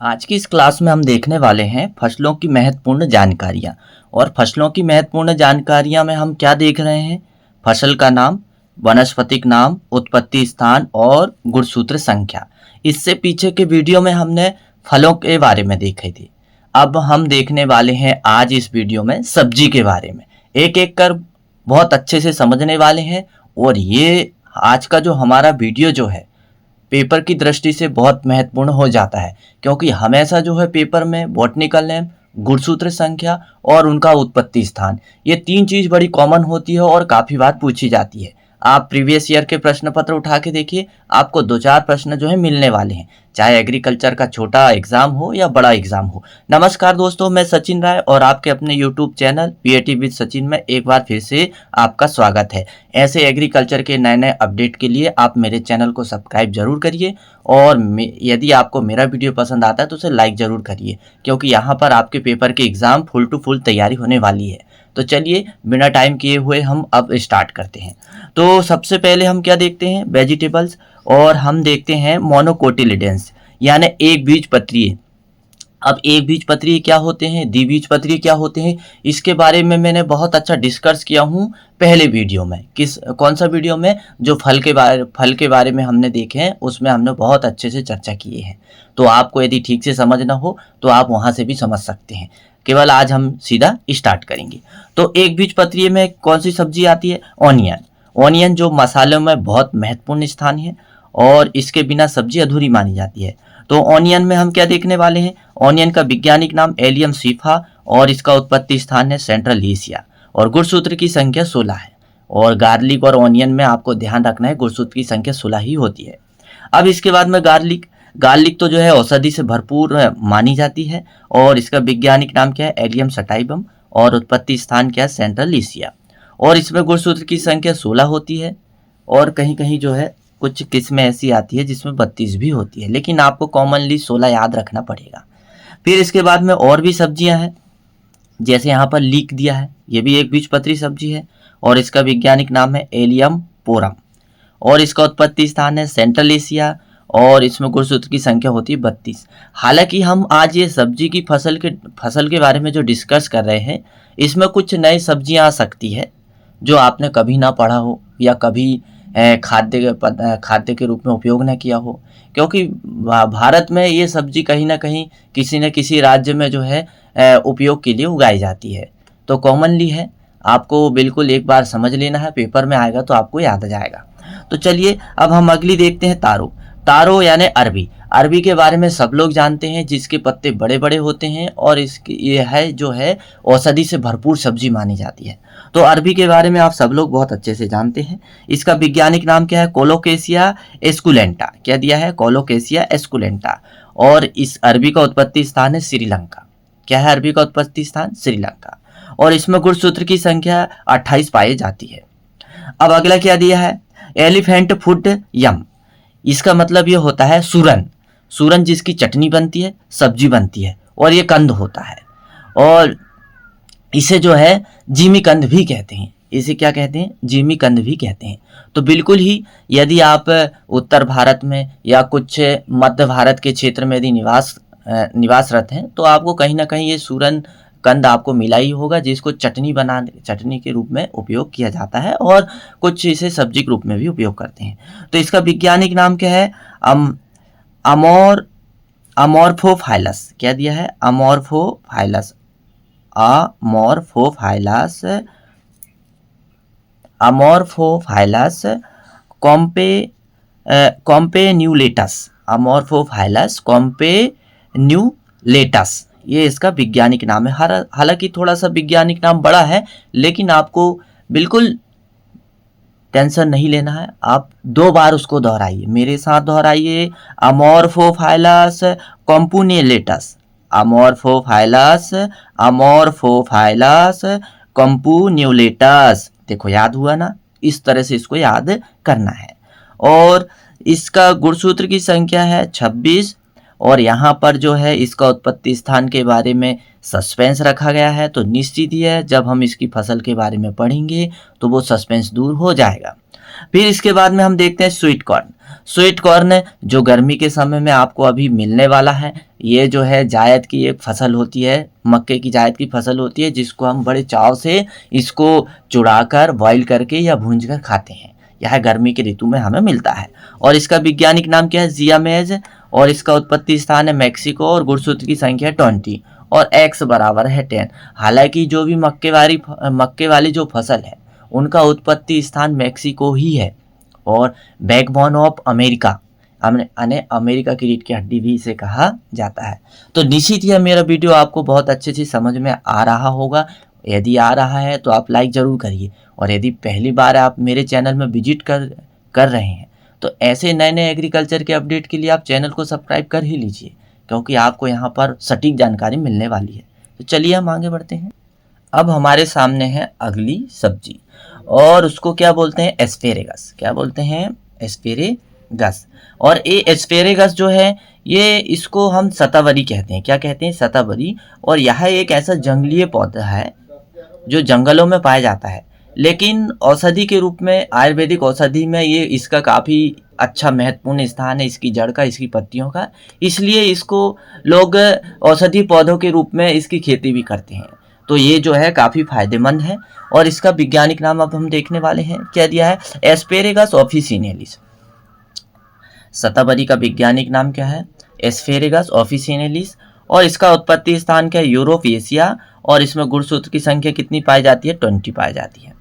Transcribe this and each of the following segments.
आज की इस क्लास में हम देखने वाले हैं फसलों की महत्वपूर्ण जानकारियां। और फसलों की महत्वपूर्ण जानकारियां में हम क्या देख रहे हैं? फसल का नाम, वनस्पतिक नाम, उत्पत्ति स्थान और गुणसूत्र संख्या। इससे पीछे के वीडियो में हमने फलों के बारे में देखे थे। अब हम देखने वाले हैं आज इस वीडियो में सब्जी के बारे में। एक एक कर बहुत अच्छे से समझने वाले हैं। और ये आज का जो हमारा वीडियो जो है पेपर की दृष्टि से बहुत महत्वपूर्ण हो जाता है, क्योंकि हमेशा जो है पेपर में बॉटनिकल नेम, गुणसूत्र संख्या और उनका उत्पत्ति स्थान, ये तीन चीज बड़ी कॉमन होती है और काफी बार पूछी जाती है। आप प्रीवियस ईयर के प्रश्न पत्र उठा के देखिए, आपको दो चार प्रश्न जो है मिलने वाले हैं, चाहे एग्रीकल्चर का छोटा एग्जाम हो या बड़ा एग्जाम हो। नमस्कार दोस्तों, मैं सचिन राय और आपके अपने YouTube channel PAT with Sachin में एक बार फिर से आपका स्वागत है। ऐसे एग्रीकल्चर के नए नए अपडेट के लिए आप मेरे चैनल को सब्सक्राइब जरूर करिए और यदि आपको मेरा वीडियो पसंद आता है तो उसे लाइक जरूर करिए, क्योंकि यहाँ पर आपके पेपर के एग्जाम फुल टू फुल तैयारी होने वाली है। तो चलिए बिना टाइम किए हुए हम अब स्टार्ट करते हैं। तो सबसे पहले हम क्या देखते हैं? वेजिटेबल्स। और हम देखते हैं मोनोकोटिलिडेंस यानी एक बीजपत्रीय। अब एक बीजपत्रीय क्या होते हैं, द्विबीजपत्रीय क्या होते हैं, इसके बारे में मैंने बहुत अच्छा डिस्कस किया हूँ पहले वीडियो में। कौन सा वीडियो में? जो फल के बारे में हमने देखे हैं, उसमें हमने बहुत अच्छे से चर्चा किए हैं। तो आपको यदि ठीक से समझना हो तो आप वहां से भी समझ सकते हैं। केवल आज हम सीधा स्टार्ट करेंगे। तो एक बीजपत्रीय में कौन सी सब्जी आती है? ऑनियन। ऑनियन जो मसालों में बहुत महत्वपूर्ण स्थान है और इसके बिना सब्जी अधूरी मानी जाती है। तो ऑनियन में हम क्या देखने वाले हैं? ऑनियन का वैज्ञानिक नाम एलियम सीफा और इसका उत्पत्ति स्थान है सेंट्रल एशिया और गुणसूत्र की संख्या 16 है। और गार्लिक और ऑनियन में आपको ध्यान रखना है, गुणसूत्र की संख्या 16 ही होती है। अब इसके बाद में गार्लिक। गार्लिक तो जो है औषधि से भरपूर मानी जाती है और इसका वैज्ञानिक नाम क्या है? एलियम सटाइबम और उत्पत्ति स्थान क्या है? Central Asia. और इसमें गुणसूत्र की संख्या 16 होती है और कहीं कहीं जो है कुछ किस्में ऐसी आती है जिसमें 32 भी होती है, लेकिन आपको कॉमनली 16 याद रखना पड़ेगा। फिर इसके बाद में और भी सब्जियां हैं, जैसे यहाँ पर लीक दिया है, ये भी एक बीजपत्री सब्जी है और इसका वैज्ञानिक नाम है एलियम पोरम और इसका उत्पत्ति स्थान है सेंट्रल एशिया और इसमें गुणसूत्र की संख्या होती है 32। हालांकि हम आज ये सब्जी की फसल के बारे में जो डिस्कस कर रहे हैं, इसमें कुछ नई सब्जियां आ सकती है जो आपने कभी ना पढ़ा हो या कभी खाद्य के रूप में उपयोग न किया हो, क्योंकि भारत में ये सब्जी कहीं ना कहीं किसी न किसी राज्य में जो है उपयोग के लिए उगाई जाती है। तो कॉमनली है, आपको बिल्कुल एक बार समझ लेना है, पेपर में आएगा तो आपको याद आ जाएगा। तो चलिए अब हम अगली देखते हैं तारो। तारो यानी अरबी। अरबी के बारे में सब लोग जानते हैं, जिसके पत्ते बड़े बड़े होते हैं और ये है जो है औषधि से भरपूर सब्जी मानी जाती है। तो अरबी के बारे में आप सब लोग बहुत अच्छे से जानते हैं। इसका वैज्ञानिक नाम क्या है? Colocasia esculenta. क्या दिया है? Colocasia esculenta. और इस अरबी का उत्पत्ति स्थान है श्रीलंका। क्या है अरबी का उत्पत्ति स्थान? श्रीलंका। और इसमें गुणसूत्र की संख्या 28 पाई जाती है। अब अगला क्या दिया है? एलिफेंट फुट यम। इसका मतलब ये होता है सूरन। सूरन जिसकी चटनी बनती है, सब्जी बनती है और ये कंद होता है और इसे जो है जिमी कंद भी कहते हैं। इसे क्या कहते हैं? जिमी कंद भी कहते हैं। तो बिल्कुल ही यदि आप उत्तर भारत में या कुछ मध्य भारत के क्षेत्र में यदि निवासरत हैं तो आपको कहीं ना कहीं ये सूरन कंद आपको मिला ही होगा, जिसको चटनी के रूप में उपयोग किया जाता है और कुछ इसे सब्जी के रूप में भी उपयोग करते हैं। तो इसका वैज्ञानिक नाम क्या है? अमोर्फोफाइलस। क्या दिया है? अमोर्फोफाइलस। अमोर्फोफाइलस कॉम्पेन्यूलेटस। अमोर्फोफाइलस कॉम्पेन्यूलेटस, ये इसका वैज्ञानिक नाम है। हालांकि थोड़ा सा वैज्ञानिक नाम बड़ा है, लेकिन आपको बिल्कुल टेंशन नहीं लेना है। आप 2 बार उसको दोहराइए, मेरे साथ दोहराइए। अमोर्फोफाइलस कॉम्पुनेलेटस। अमोर्फोफाइलस कॉम्पुन्यूलेटस। देखो याद हुआ ना? इस तरह से इसको याद करना है। और इसका गुणसूत्र की संख्या है 26 और यहाँ पर जो है इसका उत्पत्ति स्थान के बारे में सस्पेंस रखा गया है। तो निश्चित ही है, जब हम इसकी फसल के बारे में पढ़ेंगे तो वो सस्पेंस दूर हो जाएगा। फिर इसके बाद में हम देखते हैं स्वीट कॉर्न। स्वीट कॉर्न जो गर्मी के समय में आपको अभी मिलने वाला है, ये जो है जायद की एक फसल होती है, मक्के की जायद की फसल होती है, जिसको हम बड़े चाव से इसको चुराकर बॉईल करके या भूंज कर खाते हैं। यह गर्मी के ऋतु में हमें मिलता है और इसका वैज्ञानिक नाम क्या है, जियामेज, और इसका उत्पत्ति स्थान है मैक्सिको और गुणसूत्र की संख्या 20 और x बराबर है 10। हालांकि जो भी मक्के वाली जो फसल है उनका उत्पत्ति स्थान मैक्सिको ही है और बैकबोन ऑफ अमेरिका, अमेरिका की रीढ़ की हड्डी भी इसे कहा जाता है। तो निश्चित ही मेरा वीडियो आपको बहुत अच्छे से समझ में आ रहा होगा। यदि आ रहा है तो आप लाइक ज़रूर करिए और यदि पहली बार आप मेरे चैनल में विजिट कर रहे हैं तो ऐसे नए नए एग्रीकल्चर के अपडेट के लिए आप चैनल को सब्सक्राइब कर ही लीजिए, क्योंकि आपको यहाँ पर सटीक जानकारी मिलने वाली है। तो चलिए हम आगे बढ़ते हैं। अब हमारे सामने है अगली सब्जी और उसको क्या बोलते हैं, एस्पेरेगस। क्या बोलते हैं, एस्पेरेगस। और ये एस्पेरेगस जो है ये इसको हम शतावरी कहते हैं। क्या कहते हैं, शतावरी। और यह एक ऐसा जंगली पौधा है जो जंगलों में पाया जाता है, लेकिन औषधि के रूप में, आयुर्वेदिक औषधि में ये इसका काफ़ी अच्छा महत्वपूर्ण स्थान है, इसकी जड़ का, इसकी पत्तियों का। इसलिए इसको लोग औषधि पौधों के रूप में इसकी खेती भी करते हैं। तो ये जो है काफ़ी फायदेमंद है और इसका वैज्ञानिक नाम अब हम देखने वाले हैं। क्या दिया है, एस्पेरेगस ऑफिसिनेलिस। शतावरी का वैज्ञानिक नाम क्या है, एस्पेरेगस ऑफिसिनेलिस। और इसका उत्पत्ति स्थान क्या है, यूरोप, एशिया। और इसमें गुणसूत्र की संख्या कितनी पाई जाती है, 20 पाई जाती है।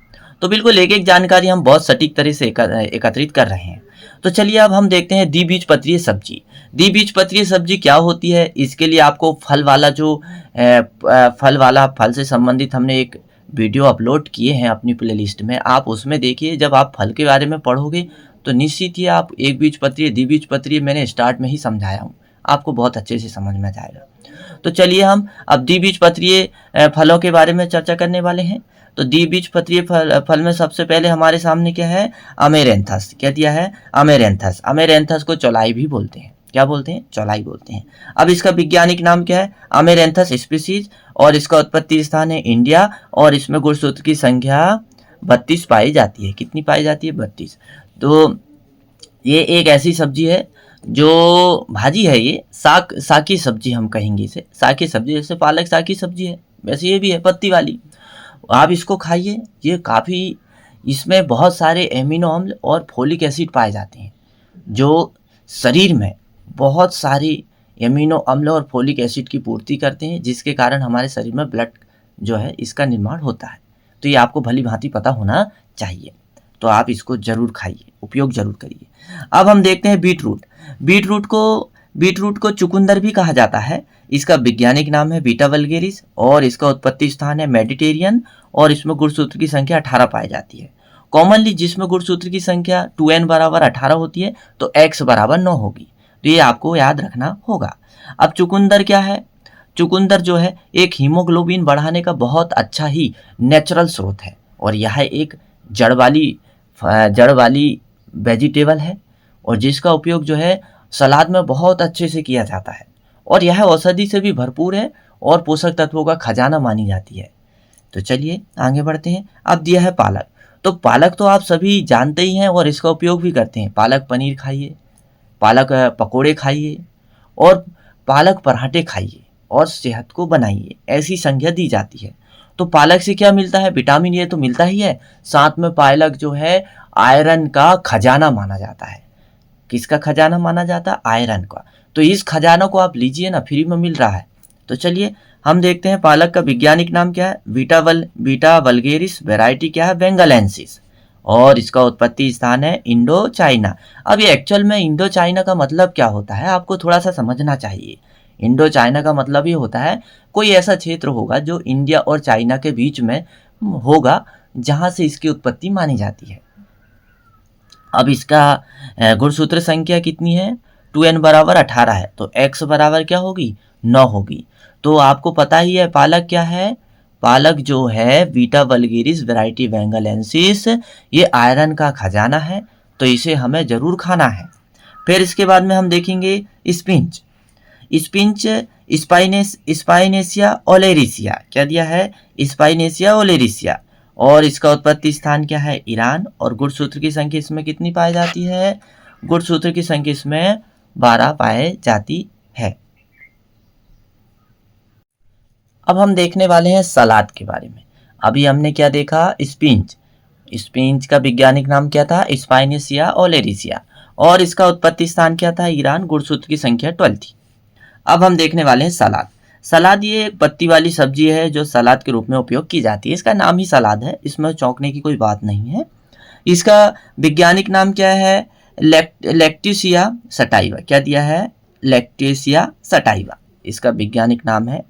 तो बिल्कुल एक एक जानकारी हम बहुत सटीक तरह से एकत्रित कर रहे हैं। तो चलिए अब हम देखते हैं द्विबीजपत्रीय सब्जी। द्विबीजपत्रीय सब्जी क्या होती है, इसके लिए आपको फल से संबंधित हमने एक वीडियो अपलोड किए हैं अपनी प्लेलिस्ट में, आप उसमें देखिए। जब आप फल के बारे में पढ़ोगे तो निश्चित ही आप एक बीजपत्रीय, द्विबीजपत्रीय मैंने स्टार्ट में ही समझाया हूँ, आपको बहुत अच्छे से समझ में जाएगा। तो चलिए हम अब द्विबीजपत्रीय फलों के बारे में चर्चा करने वाले हैं। तो द्विबीजपत्रीय फल में सबसे पहले हमारे सामने क्या है, अमेरेंथस। क्या दिया है, अमेरेंथस। अमेरेंथस को चौलाई भी बोलते हैं। क्या बोलते हैं, चौलाई बोलते हैं। अब इसका वैज्ञानिक नाम क्या है, अमेरेंथस स्पीसीज। और इसका उत्पत्ति स्थान है इंडिया और इसमें गुणसूत्र की संख्या 32 पाई जाती है। कितनी पाई जाती है, 32। तो ये एक ऐसी सब्जी है जो भाजी है, ये साकी सब्जी हम कहेंगे इसे, साकी सब्जी। जैसे पालक साकी सब्जी है, वैसे ये भी है पत्ती वाली। आप इसको खाइए, ये काफ़ी, इसमें बहुत सारे एमिनो अम्ल और फोलिक एसिड पाए जाते हैं जो शरीर में बहुत सारी एमिनो अम्ल और फोलिक एसिड की पूर्ति करते हैं, जिसके कारण हमारे शरीर में ब्लड जो है इसका निर्माण होता है। तो ये आपको भली भांति पता होना चाहिए। तो आप इसको जरूर खाइए, उपयोग जरूर करिए। अब हम देखते हैं बीटरूट। बीटरूट को चुकंदर भी कहा जाता है। इसका वैज्ञानिक नाम है बीटा वल्गेरिस और इसका उत्पत्ति स्थान है मेडिटेरियन और इसमें गुणसूत्र की संख्या 18 पाई जाती है। कॉमनली जिसमें गुणसूत्र की संख्या 2n बराबर 18 होती है तो x बराबर 9 होगी। तो ये आपको याद रखना होगा। अब चुकंदर क्या है, चुकंदर जो है एक हीमोग्लोबिन बढ़ाने का बहुत अच्छा ही नेचुरल स्रोत है और यह एक जड़ वाली वेजिटेबल है और जिसका उपयोग जो है सलाद में बहुत अच्छे से किया जाता है और यह औषधि से भी भरपूर है और पोषक तत्वों का खजाना मानी जाती है। तो चलिए आगे बढ़ते हैं। अब दिया है पालक। तो पालक तो आप सभी जानते ही हैं और इसका उपयोग भी करते हैं। पालक पनीर खाइए, पालक पकोड़े खाइए और पालक पराठे खाइए और सेहत को बनाइए, ऐसी संज्ञा दी जाती है। तो पालक से क्या मिलता है, विटामिन ए तो मिलता ही है, साथ में पालक जो है आयरन का खजाना माना जाता है। किसका खजाना माना जाता है, आयरन का। तो इस खजाना को आप लीजिए ना, फ्री में मिल रहा है। तो चलिए हम देखते हैं पालक का वैज्ञानिक नाम क्या है, बीटा वल्गेरिस। वैरायटी क्या है, बेंगालेंसिस। और इसका उत्पत्ति स्थान है इंडो चाइना। अब ये एक्चुअल में इंडो चाइना का मतलब क्या होता है आपको थोड़ा सा समझना चाहिए। इंडो चाइना का मतलब ये होता है कोई ऐसा क्षेत्र होगा जो इंडिया और चाइना के बीच में होगा जहां से इसकी उत्पत्ति मानी जाती है। अब इसका गुणसूत्र संख्या कितनी है, 2n बराबर 18 है तो x बराबर क्या होगी, 9 होगी। तो आपको पता ही है पालक क्या है, पालक जो है बीटा वल्गेरिस वैरायटी बेंगालेंसिस, ये आयरन का खजाना है तो इसे हमें जरूर खाना है। फिर इसके बाद में हम देखेंगे स्पिंच। स्पाइनेसिया ओलेरिसिया। क्या दिया है, स्पाइनेसिया ओलेरिसिया। और इसका उत्पत्ति स्थान क्या है? ईरान। और गुणसूत्र की संख्या इसमें कितनी पाई जाती है? गुणसूत्र की संख्या इसमें 12 पाई जाती है। अब हम देखने वाले हैं सलाद के बारे में। अभी हमने क्या देखा? स्पिंच। स्पिंच का वैज्ञानिक नाम क्या था? स्पाइनेसिया ओलेरिसिया। और इसका उत्पत्ति स्थान क्या था? ईरान। गुणसूत्र की संख्या 12 थी। अब हम देखने वाले हैं सलाद। सलाद ये एक पत्ती वाली सब्जी है जो सलाद के रूप में उपयोग की जाती है। इसका नाम ही सलाद है, इसमें चौंकने की कोई बात नहीं है। इसका वैज्ञानिक नाम क्या है? लैक्टिसिया सटाइवा। क्या दिया है? लैक्टिसिया सटाइवा। इसका वैज्ञानिक नाम है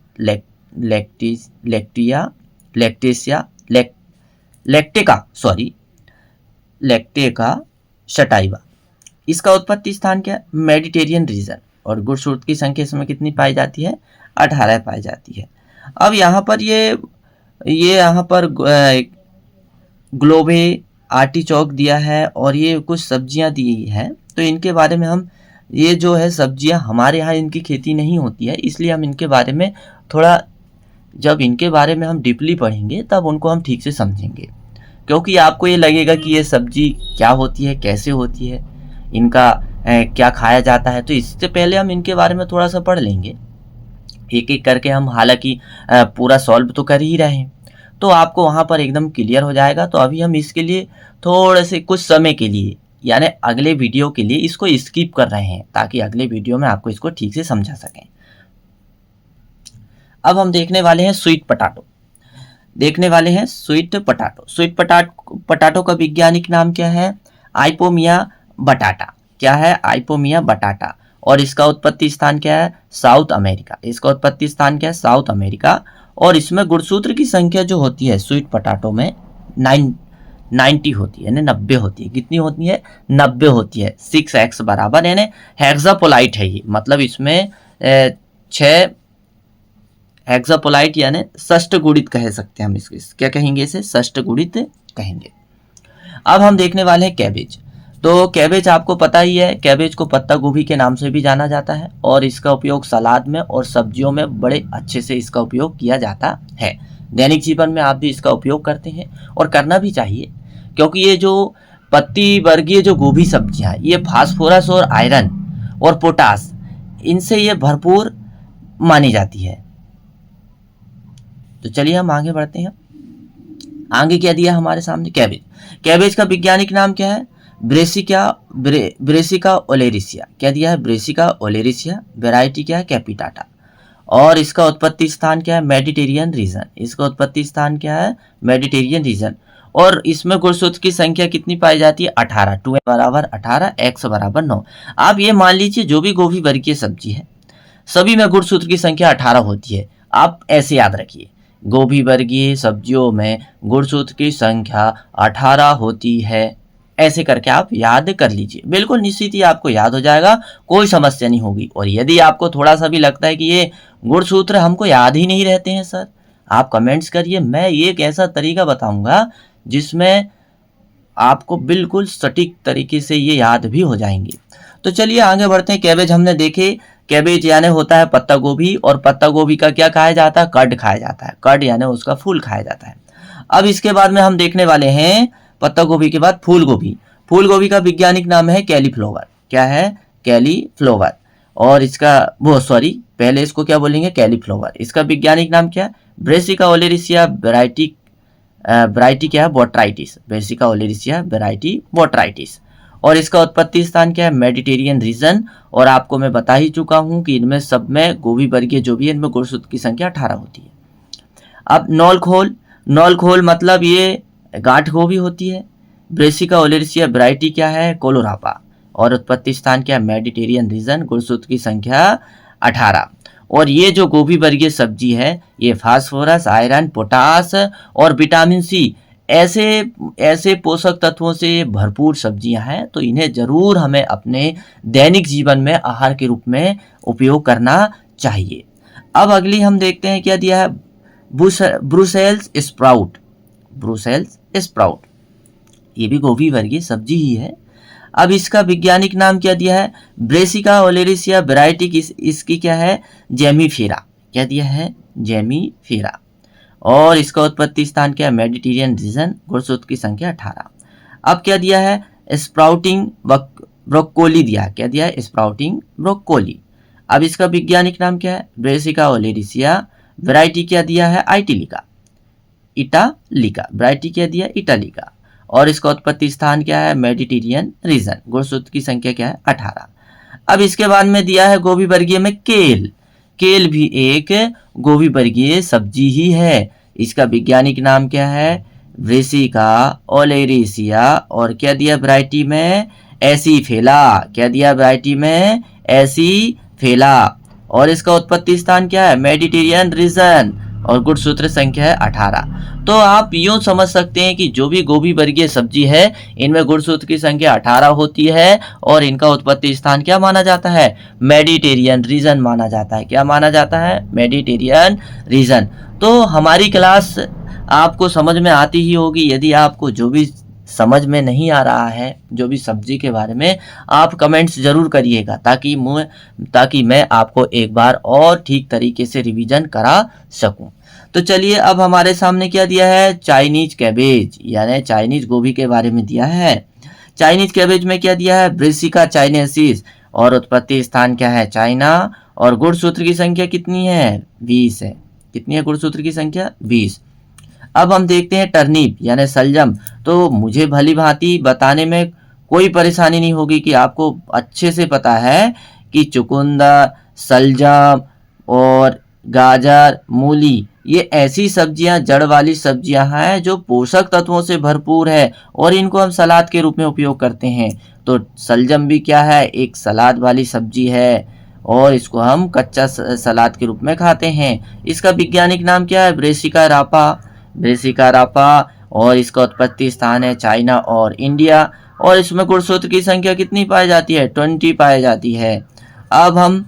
लैक्टेका सटाइवा। इसका उत्पत्ति स्थान क्या है? Mediterranean region. और गुणसूत्र की संख्या इसमें कितनी पाई जाती है? 18 पाई जाती है। अब यहाँ पर ये यहाँ पर ग्लोबे आर्टिचोक दिया है और ये कुछ सब्जियां दी है। तो इनके बारे में हम, ये जो है सब्जियां हमारे यहाँ इनकी खेती नहीं होती है, इसलिए हम इनके बारे में थोड़ा, जब इनके बारे में हम डीपली पढ़ेंगे तब उनको हम ठीक से समझेंगे, क्योंकि आपको ये लगेगा कि ये सब्जी क्या होती है, कैसे होती है, इनका क्या खाया जाता है। तो इससे पहले हम इनके बारे में थोड़ा सा पढ़ लेंगे एक एक करके। हम हालांकि पूरा सॉल्व तो कर ही रहे हैं, तो आपको वहाँ पर एकदम क्लियर हो जाएगा। तो अभी हम इसके लिए थोड़े से कुछ समय के लिए, यानी अगले वीडियो के लिए इसको स्किप कर रहे हैं, ताकि अगले वीडियो में आपको इसको ठीक से समझा सकें। अब हम देखने वाले हैं स्वीट पटाटो। स्वीट पटाटो का वैज्ञानिक नाम क्या है? आइपोमिया बटाटा। क्या है? आइपोमिया बटाटा। और इसका उत्पत्ति स्थान क्या है? South America. और इसमें गुणसूत्र की संख्या जो होती है स्वीट पटाटो में 90 होती है, यानी 90 होती है। कितनी होती है? 90 होती है। 6x बराबर, यानी हेक्सापोलाइट है ये, मतलब इसमें 6 हेक्सापोलाइट, यानी षष्ठ गुणित कह सकते हैं हम इसको। क्या कहेंगे? इसे षष्ठ गुणित कहेंगे। अब हम देखने वाले हैं कैबेज। तो कैबेज आपको पता ही है, कैबेज को पत्ता गोभी के नाम से भी जाना जाता है और इसका उपयोग सलाद में और सब्जियों में बड़े अच्छे से इसका उपयोग किया जाता है। दैनिक जीवन में आप भी इसका उपयोग करते हैं और करना भी चाहिए, क्योंकि ये जो पत्ती वर्गीय जो गोभी सब्जियां हैं, ये फास्फोरस और आयरन और पोटास, इनसे ये भरपूर मानी जाती है। तो चलिए हम आगे बढ़ते हैं। आगे क्या दिया हमारे सामने? कैबेज का वैज्ञानिक नाम क्या है? ब्रेसिका ओलेरिसिया। क्या दिया है? Brassica oleracea. वैरायटी क्या है? कैपिटाटा। और इसका उत्पत्ति स्थान क्या है? Mediterranean region. और इसमें गुणसूत्र की संख्या कितनी पाई जाती है? 18। 2 बराबर 18, x बराबर 9। आप ये मान लीजिए जो भी गोभी वर्गीय सब्जी है सभी में गुणसूत्र की संख्या 18 होती है। आप ऐसे याद रखिए, गोभी वर्गीय सब्जियों में गुणसूत्र की संख्या 18 होती है। ऐसे करके आप याद कर लीजिए, बिल्कुल निश्चित ही आपको याद हो जाएगा, कोई समस्या नहीं होगी। और यदि आपको थोड़ा सा भी लगता है कि ये गुणसूत्र हमको याद ही नहीं रहते हैं सर, आप कमेंट्स करिए। मैं एक ऐसा तरीका बताऊंगा जिसमें आपको बिल्कुल सटीक तरीके से ये याद भी हो जाएंगे। तो चलिए आगे बढ़ते हैं। कैबेज हमने देखे, कैबेज यानी होता है पत्ता गोभी, और पत्ता गोभी का क्या खाया जाता है? कड खाया जाता है। कड यानी उसका फूल खाया जाता है। अब इसके बाद में हम देखने वाले हैं पत्ता गोभी के बाद फूल गोभी का वैज्ञानिक नाम है कैलीफ्लावर। क्या है? कैलीफ्लावर। और इसका पहले इसको क्या बोलेंगे? कैलीफ्लावर। इसका वैज्ञानिक नाम क्या है? Brassica oleracea. वैरायटी क्या है? Botrytis. Brassica oleracea variety botrytis. और इसका उत्पत्ति स्थान क्या है? Mediterranean region. और आपको मैं बता ही चुका हूं कि इनमें सब में गोभी वर्गीय जो भी है इनमें गुणसूत्र की संख्या 18 होती है। अब नौलखोल मतलब ये गांठ गोभी होती है। ब्रेसिका ओलेरिसिया वैरायटी क्या है? कोलोरापा। और उत्पत्ति स्थान क्या है? Mediterranean reason. गुणसूत्र की संख्या 18। और ये जो गोभी वर्गीय सब्जी है ये फास्फोरस, आयरन, पोटास और विटामिन सी ऐसे पोषक तत्वों से भरपूर सब्जियां हैं। तो इन्हें जरूर हमें अपने दैनिक जीवन में आहार के रूप में उपयोग करना चाहिए। अब अगली हम देखते हैं क्या दिया है? Brussels sprout. ये भी गोभी वर्गीय सब्जी ही है। अब इसका वैज्ञानिक नाम क्या दिया है? Brassica oleracea variety. इसकी क्या है? जेमीफेरा। क्या दिया है? जेमीफेरा। और इसका उत्पत्ति स्थान क्या है, मेडिटेरियन रीजन, गुणसूत्र की संख्या 18। अब क्या दिया है, स्प्राउटिंग ब्रोक्कोली दिया, क्या दिया है, स्प्राउटिंग ब्रोक्कोली। अब इसका वैज्ञानिक नाम क्या है, ब्रेसिका ओलेरिसिया। वैरायटी क्या दिया है, इटालिका। वैरायटी क्या दिया, इटालिका। और इसका उत्पत्ति स्थान क्या है, मेडिटेरियन रीजन, गुणसूत्र की संख्या क्या है, 18। अब इसके बाद में दिया है गोभी वर्गीय में केल। केल भी एक गोभी वर्गीय सब्जी ही है। इसका वैज्ञानिक नाम क्या है, ब्रेसिका ओलेरिसिया। और क्या दिया वैरायटी में, एसीफेला। क्या दिया वैरायटी में, एसीफेला। और इसका उत्पत्ति स्थान क्या है, मेडिटेरियन रीजन, और गुणसूत्र संख्या है 18। तो आप यूं समझ सकते हैं कि जो भी गोभी वर्गीय सब्जी है इनमें गुणसूत्र की संख्या 18 होती है और इनका उत्पत्ति स्थान क्या माना जाता है, मेडिटेरियन रीजन माना जाता है। क्या माना जाता है, मेडिटेरियन रीजन। तो हमारी क्लास आपको समझ में आती ही होगी। यदि आपको जो भी समझ में नहीं आ रहा है जो भी सब्जी के बारे में, आप कमेंट्स जरूर करिएगा ताकि मैं आपको एक बार और ठीक तरीके से रिवीजन करा सकूं। तो चलिए अब हमारे सामने क्या दिया है, चाइनीज कैबेज यानी चाइनीज गोभी के बारे में दिया है। चाइनीज कैबेज में क्या दिया है, ब्रेसिका चाइनेसिस, और उत्पत्ति स्थान क्या है, चाइना, और गुणसूत्र की संख्या कितनी है, 20 है। कितनी है गुणसूत्र की संख्या, 20। अब हम देखते हैं टर्निप यानी सलजम। तो मुझे भली भांति बताने में कोई परेशानी नहीं होगी कि आपको अच्छे से पता है कि चुकंदर, सलजम और गाजर, मूली ये ऐसी सब्जियां, जड़ वाली सब्जियां हैं जो पोषक तत्वों से भरपूर है और इनको हम सलाद के रूप में उपयोग करते हैं। तो सलजम भी क्या है, एक सलाद वाली सब्जी है और इसको हम कच्चा सलाद के रूप में खाते हैं। इसका वैज्ञानिक नाम क्या है, ब्रेसिका रापा। और इसका उत्पत्ति स्थान है चाइना और इंडिया। और इसमें गुणसूत्र की संख्या कितनी पाई जाती है, 20 पाई जाती है। अब हम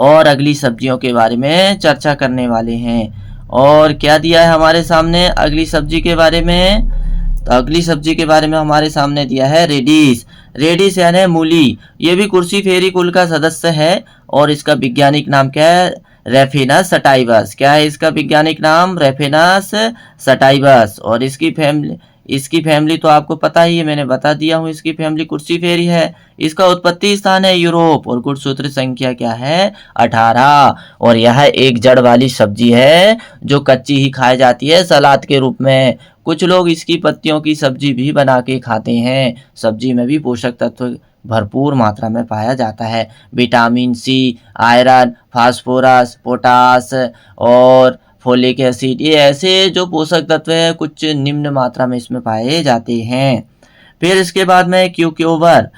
और अगली सब्जियों के बारे में चर्चा करने वाले हैं। और क्या दिया है हमारे सामने अगली सब्जी के बारे में, तो अगली सब्जी के बारे में हमारे सामने दिया है रेडिश यानी मूली। ये भी कुर्सी फेरी कुल का सदस्य है और इसका वैज्ञानिक नाम क्या है, रेफिनस सटाइवस। क्या है इसका वैज्ञानिक नाम, रेफिनस सटाइवस। और इसकी फैमिली तो आपको पता ही है, मैंने बता दिया हूँ। इसकी फैमिली कुर्सी फेरी है। इसका उत्पत्ति स्थान है यूरोप और गुणसूत्र संख्या क्या है, 18। और यह एक जड़ वाली सब्जी है जो कच्ची ही खाई जाती है सलाद के रूप में। कुछ लोग इसकी पत्तियों की सब्जी भी बना के खाते हैं। सब्जी में भी पोषक तत्व भरपूर मात्रा में पाया जाता है। Vitamin C, iron, phosphorus, potash और फोलिक एसिड, ये ऐसे जो पोषक तत्व है कुछ निम्न मात्रा में इसमें पाए जाते हैं। फिर इसके बाद में क्यूक्यूम्बर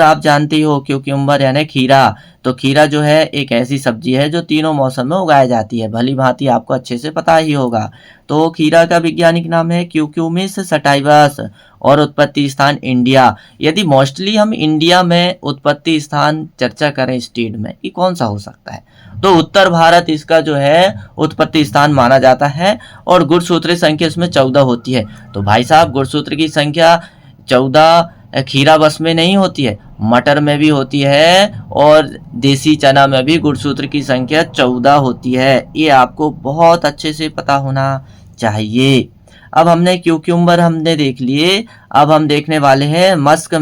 आप जानते हो, क्यूक्यूम्बर यानी खीरा। तो खीरा जो है एक ऐसी सब्जी है जो तीनों मौसम में उगाई जाती है, भली भांति आपको अच्छे से पता ही होगा। तो खीरा का वैज्ञानिक नाम है क्यूक्यूमिस सटाइवस और उत्पत्ति स्थान इंडिया। यदि मोस्टली हम इंडिया में उत्पत्ति स्थान चर्चा करें स्टेट में, कि कौन सा हो सकता है, तो उत्तर भारत इसका जो है उत्पत्ति स्थान माना जाता है। और गुणसूत्र संख्या इसमें 14 होती है। तो भाई साहब गुणसूत्र की संख्या 14 खीरा बस में नहीं होती है, मटर में भी होती है और देसी चना में भी गुणसूत्र की संख्या 14 होती है। ये आपको बहुत अच्छे से पता होना चाहिए। अब हमने क्यूक्यूम्बर हमने देख लिए। अब हम देखने वाले हैं मस्क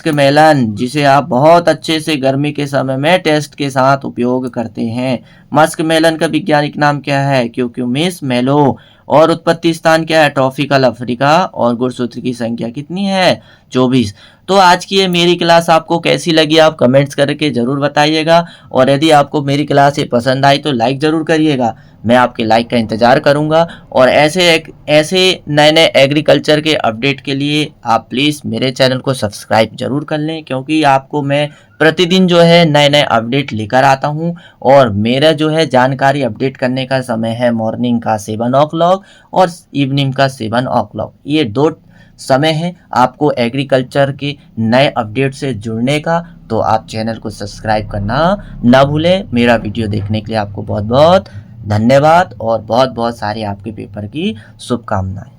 मेलन जिसे आप बहुत अच्छे से गर्मी के समय में टेस्ट के साथ उपयोग करते हैं। मस्क मेलन का वैज्ञानिक नाम क्या है, क्यूक्यूमिस मेलो। और उत्पत्ति स्थान क्या है, ट्रॉपिकल अफ्रीका। और गुणसूत्र की संख्या कितनी है, 24। तो आज की ये मेरी क्लास आपको कैसी लगी आप कमेंट्स करके ज़रूर बताइएगा। और यदि आपको मेरी क्लास ये पसंद आई तो लाइक ज़रूर करिएगा, मैं आपके लाइक का इंतज़ार करूंगा। और ऐसे नए नए एग्रीकल्चर के अपडेट के लिए आप प्लीज़ मेरे चैनल को सब्सक्राइब ज़रूर कर लें, क्योंकि आपको मैं प्रतिदिन जो है नए नए अपडेट लेकर आता हूं। और मेरा जो है जानकारी अपडेट करने का समय है मॉर्निंग का 7 o'clock और इवनिंग का 7 o'clock। ये 2 समय है आपको एग्रीकल्चर के नए अपडेट से जुड़ने का। तो आप चैनल को सब्सक्राइब करना ना भूलें। मेरा वीडियो देखने के लिए आपको बहुत बहुत धन्यवाद और बहुत बहुत सारे आपके पेपर की शुभकामनाएं।